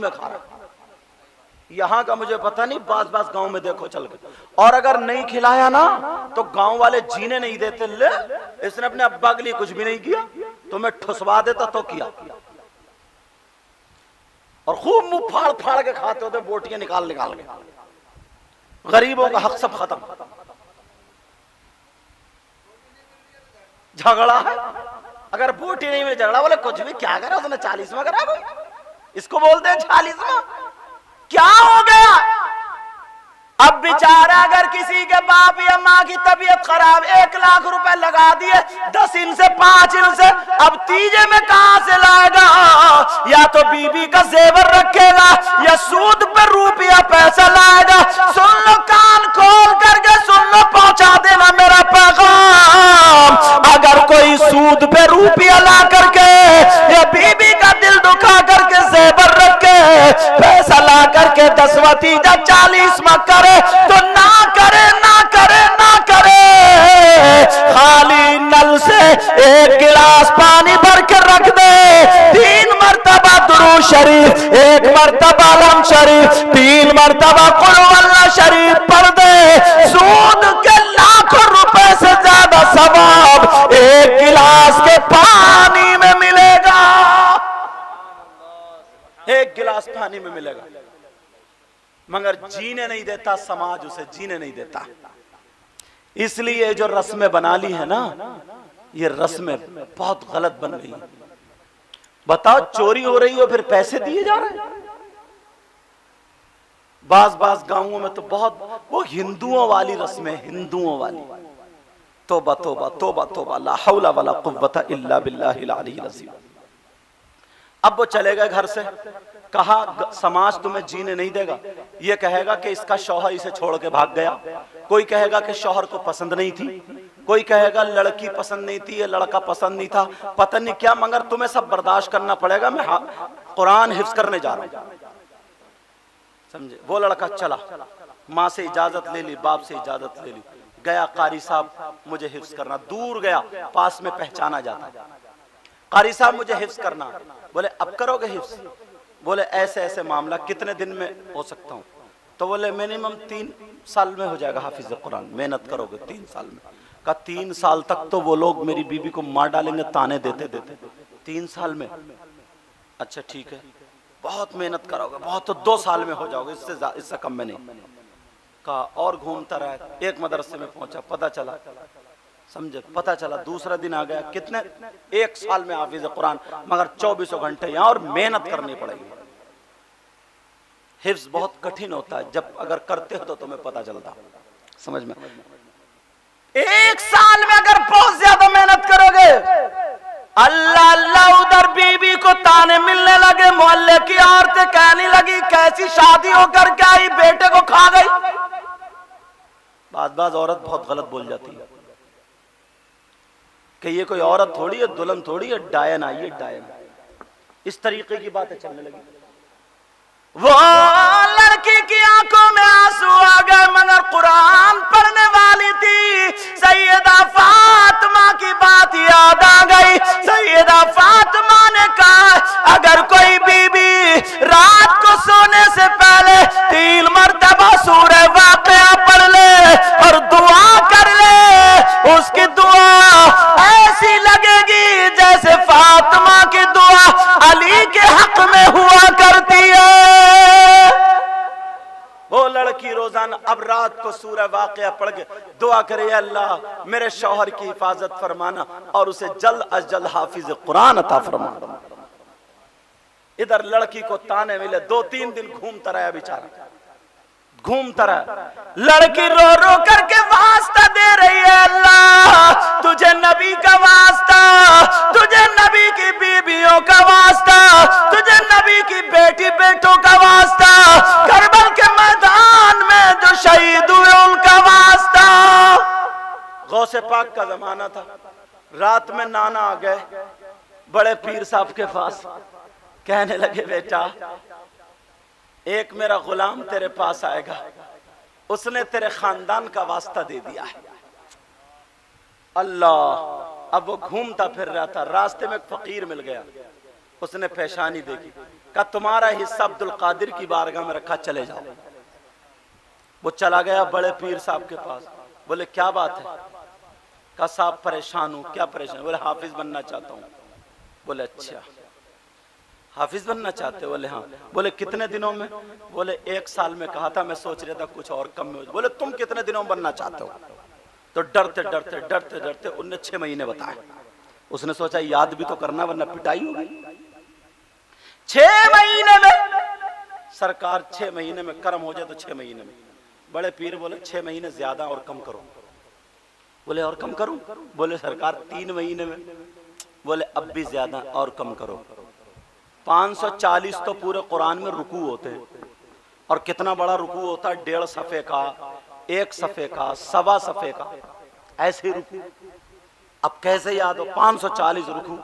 میں کھا رہا ہے۔ یہاں کا مجھے پتہ نہیں، بعض گاؤں میں دیکھو چل کے، اور اگر نہیں کھلایا نا تو گاؤں والے جینے نہیں دیتے، لے اس نے اپنے ابا کے لیے کچھ بھی نہیں کیا، تمہیں ٹھسوا دیتا تو کیا، اور خوب منہ پھاڑ پھاڑ کے کھاتے ہوتے، بوٹیاں نکال نکال کے۔ غریبوں کا حق سب ختم، جھگڑا ہے، اگر بوٹی نہیں میں جھگڑا، بولے کچھ بھی کیا کرا اس نے، 40واں کرا کوئی، اس کو بولتے ہیں 40واں، کیا ہو گیا؟ اب بیچارہ اگر کسی کے باپ یا ماں کی طبیعت خراب، 1 لاکھ روپے لگا دیے، 10 ان سے 5 ان سے، اب تیجے میں کہاں سے لائے گا؟ یا تو بیوی کا زیور رکھے گا یا سود پر روپیہ پیسہ لائے گا۔ سن لو، کان کھول کر کے سن لو، پہنچا دینا میرا پیغام، اگر کوئی سود پہ روپیہ لا کر کے یا بیوی کا دل دکھا کر کے زیور رکھ کے پیسہ لا کر کے 10واں تیجا 40واں کرے تو نہ کرے نہ کرے نہ کرے، خالی نل سے 1 گلاس پانی بھر کے رکھ دے، 3 مرتبہ درود شریف، 1 مرتبہ علم شریف، 3 مرتبہ قل هو اللہ شریف پڑھ دے، سود کے لاکھوں روپے سے زیادہ ثواب 1 گلاس کے پانی میں ملے گا، 1 گلاس پانی میں ملے گا، مگر جینے نہیں دیتا سماج، اسے جینے نہیں دیتا۔ اس لیے جو رسمیں بنا لی ہے نا، یہ رسمیں بہت غلط بن گئی۔ بتاؤ، چوری ہو رہی ہو پھر پیسے دیے جا رہے ہیں۔ بعض گاؤں میں تو بہت وہ ہندوؤں والی رسمیں، ہندوؤں والی، توبہ توبہ توبہ توبہ، لا حول ولا قوت الا باللہ العلی العظیم۔ اب وہ چلے گئے گھر سے، کہا سماج تمہیں جینے نہیں دے گا، یہ کہے گا کہ اس کا شوہر اسے چھوڑ کے بھاگ گیا، کوئی کہے گا کہ شوہر کو پسند نہیں تھی، کوئی کہے گا لڑکی پسند نہیں تھی، یہ لڑکا پسند نہیں تھا، پتہ نہیں کیا، مگر تمہیں سب برداشت کرنا پڑے گا، میں قرآن حفظ کرنے جا رہا ہوں، سمجھے؟ وہ لڑکا چلا، ماں سے اجازت لے لی، باپ سے اجازت لے لی، گیا قاری صاحب مجھے حفظ کرنا، دور گیا، پاس میں پہچانا جاتا، قاری صاحب مجھے حفظ کرنا، بولے اب کرو گے حفظ؟ بولے ایسے ایسے معاملہ، کتنے دن میں ہو سکتا ہوں؟ تو بولے منیمم 3 سال میں ہو جائے گا حافظ قرآن، محنت کرو گے 3 سال میں۔ کہا 3 سال تک تو وہ لوگ میری بیوی کو مار ڈالیں گے تانے دیتے دیتے، 3 سال میں؟ اچھا ٹھیک ہے، بہت محنت کرو گے، بہت، تو 2 سال میں ہو جاؤ گے، اس سے کم میں نہیں۔ کہا اور گھومتا رہا، ایک مدرسے میں پہنچا، پتہ چلا، سمجھے، پتہ چلا، دوسرا دن آ گیا، کتنے 1 سال میں حافظ قرآن، مگر 24 گھنٹے یہاں، اور محنت کرنی پڑے گی۔ حفظ بہت کٹھن ہوتا ہے، جب اگر کرتے ہو تو تمہیں پتہ چلتا، سمجھ میں۔ 1 سال میں اگر بہت زیادہ محنت کرو گے، اللہ اللہ، ادھر بیوی کو تانے ملنے لگے، محلے کی عورتیں کہنے لگی کیسی شادی ہو کر کے آئی، بیٹے کو کھا گئی۔ بعض عورت بہت غلط بول جاتی ہے کہ یہ کوئی عورت تھوڑی ہے، دلہن تھوڑی ہے، ڈائن آئی ہے، ڈائن، اس طریقے کی باتیں چلنے لگی۔ وہ لڑکی کی آنکھوں میں آنسو آ گئے، مگر قرآن پڑھنے والی تھی، سیدہ فاطمہ کی بات یاد آ گئی۔ سیدہ فاطمہ نے کہا اگر کوئی بی بی رات کو سونے سے پہلے 3 مرتبہ سورہ واقعہ پڑھ لے اور دعا کر لے، اس کی دعا ایسی لگے گی جیسے فاطمہ کی دعا علی کے حق میں ہوا کرتی ہے۔ وہ لڑکی روزانہ اب رات کو سورہ واقعہ پڑھ کے دعا کرے، یا اللہ میرے شوہر کی حفاظت فرمانا اور اسے جلد از جلد حافظ قرآن عطا فرمانا۔ ادھر لڑکی کو تانے ملے، 2-3 دن گھومتا رہا بیچارہ، گھومتا رہا، لڑکی رو رو کر کے واسطہ دے رہی ہے، اللہ تجھے نبی کا واسطہ، تجھے نبی کی بیویوں کا واسطہ، تجھے نبی کی بیٹی بیٹوں کا واسطہ، کربل کے میدان میں جو شہید ہوئے ان کا واسطہ۔ غوث پاک کا زمانہ تھا، رات میں نانا آ گئے بڑے پیر صاحب کے پاس، کہنے لگے بیٹا ایک میرا غلام تیرے پاس آئے گا، اس نے تیرے خاندان کا واسطہ دے دیا ہے۔ اللہ، اب وہ گھومتا پھر رہا تھا، راستے میں ایک فقیر مل گیا، اس نے پیشانی دیکھی، کہا تمہارا حصہ عبد القادر کی بارگاہ میں رکھا، چلے جاؤ۔ وہ چلا گیا بڑے پیر صاحب کے پاس، بولے کیا بات ہے؟ کہا صاحب پریشان ہوں۔ کیا پریشان؟ بولے حافظ بننا چاہتا ہوں۔ بولے اچھا حافظ بننا چاہتے؟ بولے ہاں۔ بولے کتنے دنوں میں؟ بولے 1 سال میں کہا تھا، میں سوچ رہا تھا کچھ اور کم میں ہو۔ بولے تم کتنے دنوں میں بننا چاہتے ہو؟ تو ڈرتے ڈرتے ڈرتے ڈرتے انہوں نے 6 مہینے بتائے۔ اس نے سوچا یاد بھی تو کرنا ورنہ پٹائی ہوگی۔ 6 مہینے میں سرکار 6 مہینے میں کرم ہو جائے تو 6 مہینے میں۔ بڑے پیر بولے 6 مہینے زیادہ اور کم کرو۔ بولے اور کم کروں؟ بولے سرکار 3 مہینے میں۔ بولے اب بھی زیادہ اور کم کرو۔ 540 تو پورے قرآن میں رکوع ہوتے ہیں، اور کتنا بڑا رکوع ہوتا ہے، 1.5 صفحے کا، 1 صفحے کا، 1.25 صفحے کا، ایسے رکوع۔ اب کیسے یاد ہو 540 رکوع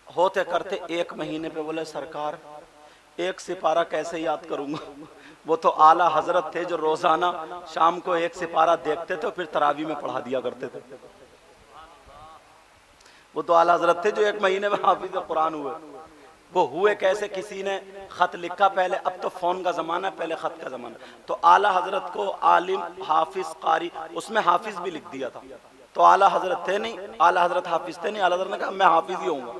ہوتے کرتے 1 مہینے پہ؟ بولے سرکار 1 سپارہ کیسے یاد کروں گا؟ وہ تو اعلیٰ حضرت تھے جو روزانہ شام کو 1 سپارہ دیکھتے تھے اور پھر تراویح میں پڑھا دیا کرتے تھے۔ وہ تو اعلیٰ حضرت تھے جو 1 مہینے میں حافظ قرآن ہوئے۔ وہ ہوئے کیسے؟ کسی نے خط لکھا پہلے، اب تو فون کا زمانہ ہے، پہلے خط کا زمانہ، تو اعلیٰ حضرت کو عالم حافظ قاری، اس میں حافظ بھی لکھ دیا تھا۔ تو اعلیٰ حضرت تھے نہیں، اعلیٰ حضرت حافظ تھے نہیں، اعلیٰ حضرت نے کہا میں حافظ ہی ہوں گا۔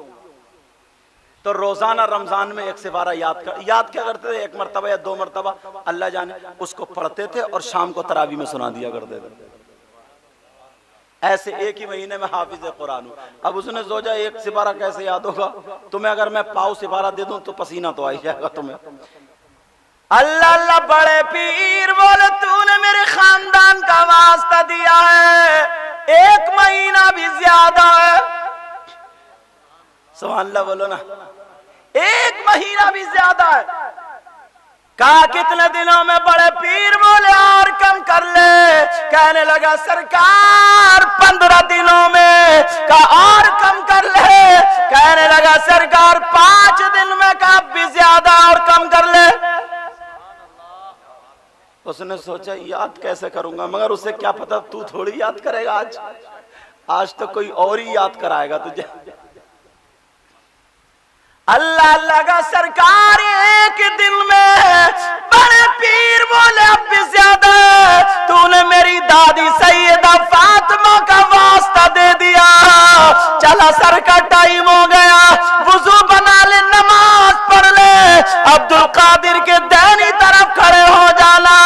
تو روزانہ رمضان میں 1 سپارہ یاد کیا کرتے تھے؟ 1 مرتبہ یا 2 مرتبہ اللہ جانے، اس کو پڑھتے تھے اور شام کو تراویح میں سنا دیا کرتے تھے۔ ایسے 1 ہی مہینے میں حافظ قرآن ہو۔ اب اس نے سوچا 1 سپارہ کیسے یاد ہوگا؟ تمہیں اگر میں پاؤ سپارہ دے دوں تو پسینہ تو آ ہی جائے گا تمہیں۔ اللہ اللہ بڑے پیر بولے تو نے میرے خاندان کا واسطہ دیا ہے، 1 مہینہ بھی زیادہ ہے۔ سبحان اللہ بولو نا، 1 مہینہ بھی زیادہ ہے۔ کہا کتنے دنوں میں؟ بڑے پیر بولے اور کم کر لے۔ کہنے لگا سرکار 15 دنوں میں۔ کہا اور کم کر لے۔ کہنے لگا سرکار 5 دن میں۔ کہا اب بھی زیادہ اور کم کر لے۔ اس نے سوچا یاد کیسے کروں گا، مگر اسے کیا پتا تو تھوڑی یاد کرے گا، آج تو کوئی اور ہی یاد کرائے گا تجھے۔ اللہ اللہ کا سرکار 1 دن میں۔ بڑے پیر بولے اب بھی زیادہ، تو نے میری دادی سیدہ فاطمہ کا واسطہ دے دیا۔ چلا سر کا ٹائم ہو گیا، وضو بنا لے، نماز پڑھ لے، عبد القادر کے دائنی طرف کھڑے ہو جانا،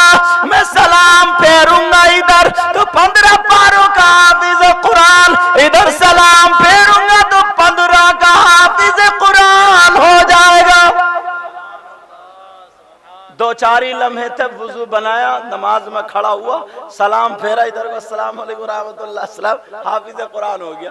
میں سلام پھیروں گا ادھر تو 15 پاروں کا حافظ قرآن، ادھر سلام پھیروں گا تو 15 کا حافظ قرآن ہو جائے گا۔ 2-4 ہی لمحے تھے، وضو بنایا، نماز میں کھڑا ہوا، سلام پھیرا ادھر کو، السلام علیکم ورحمۃ اللہ، السلام، حافظ قرآن ہو گیا۔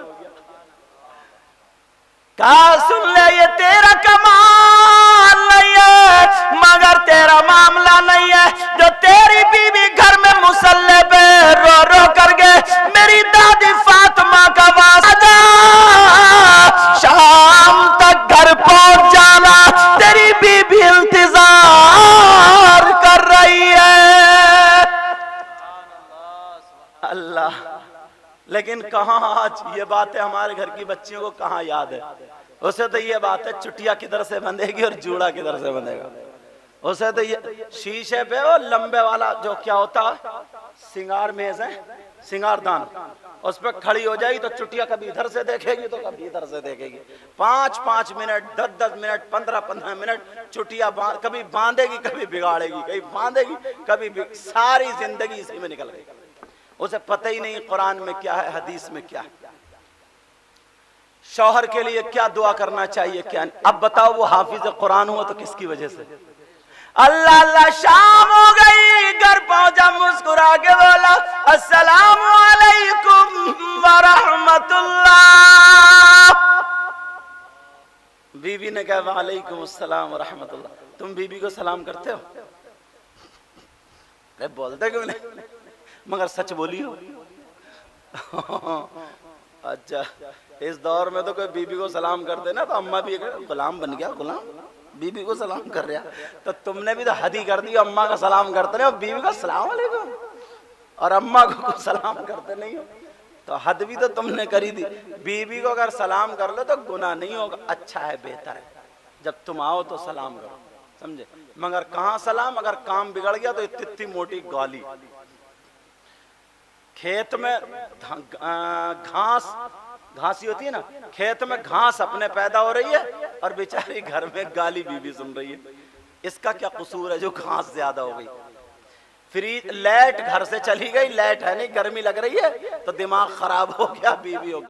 کہا سن لے یہ تیرا کمال نہیں ہے، مگر تیرا معاملہ نہیں ہے، جو تیری بیوی گھر میں مصلی پہ رو رو کر گئے، میری دادی فاطمہ کا واسطہ شام تک گھر پہنچ جانا، تیری بیوی انتظار کر رہی ہے۔ اللہ، لیکن کہاں آج یہ باتیں ہمارے گھر کی بچیوں کو کہاں یاد ہے؟ اسے تو یہ بات ہے چٹیا کدھر سے بندھے گی اور جوڑا کدھر سے بندھے گا۔ اسے تو یہ شیشے پہ وہ لمبے والا جو کیا ہوتا سنگار میز ہے، سنگار دان، اس پہ کھڑی ہو جائے گی تو چٹیا کبھی ادھر سے دیکھے گی تو کبھی ادھر سے دیکھے گی، 5-5 منٹ 10-10 منٹ 15-15 منٹ چٹیا کبھی باندھے گی کبھی بگاڑے گی، کبھی باندھے گی کبھی ساری زندگی اسی میں نکل گئی، اسے پتہ ہی نہیں قرآن میں کیا ہے، حدیث میں کیا ہے، شوہر کے لیے کیا دعا کرنا چاہیے کیا نہیں۔ اب بتاؤ وہ حافظ قرآن ہوا تو کس کی وجہ سے؟ اللہ اللہ شام ہو گئی، گھر پہنچا، مسکرا کے بولا السلام علیکم ورحمت اللہ۔ بی بی نے کہا وعلیکم السلام ورحمت اللہ۔ تم بی بی کو سلام کرتے ہو؟ بولتے کیوں نہیں؟ مگر سچ بولی ہو۔ اچھا اس دور میں تو کوئی بی بی کو سلام کرتے نا تو اماں بھی غلام بن گیا، غلام بی بی کو سلام کر رہا، تو تم نے بھی تو حد ہی کر دی، اماں کا سلام کرتے نہیں اور بی بی کا السلام علیکم، اور اماں کو سلام کرتے نہیں ہو۔ تو حد بھی تو تم نے کری تھی. بیوی کو اگر سلام کر لو تو گناہ نہیں ہوگا, اچھا ہے, بہتر ہے. جب تم آؤ تو سلام کرو, سمجھے. مگر کہاں سلام, اگر کام بگڑ گیا تو اتنی موٹی گالی. کھیت میں گھاسی ہوتی ہے نا, کھیت میں گھاس اپنے پیدا ہو رہی ہے اور بیچاری گھر میں گالی بیوی سن رہی ہے. اس کا کیا قصور ہے جو گھاس زیادہ ہو گئی. فریج لائٹ گھر سے چلی گئی, لائٹ ہے نہیں, گرمی لگ رہی ہے تو دماغ خراب ہو گیا, بیوی ہو